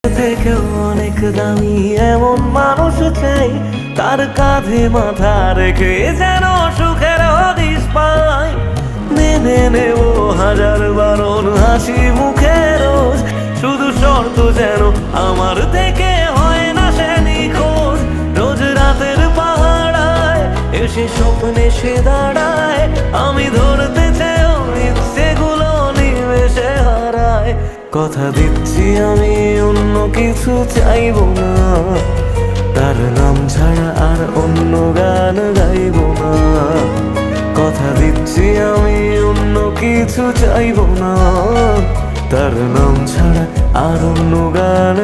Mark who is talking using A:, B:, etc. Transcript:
A: থেকেও অনেক দামি এমন মানুষ চাই, তার কাঁধে মাথা রেখে যেন সুখের হদিস পাই। মেনে নেব হাজার বারণ হাসি মুখে রোজ, শুধু শর্ত যেন আমার থেকে হয় না সে নিখোঁজ। রোজ রাতের পাহাড়ায় এসে স্বপ্নে সে দাঁড়ায়, আমি ধরতে চেয়েও ইচ্ছেগুলো নিমেষে হারায়। কথা দিচ্ছি আমি অন্য কিছু চাইবো না, তার নাম ছাড়া আর অন্য গান গাইবো না। কথা দিচ্ছি আমি অন্য কিছু চাইবো না, তার নাম ছাড়া আর অন্য গান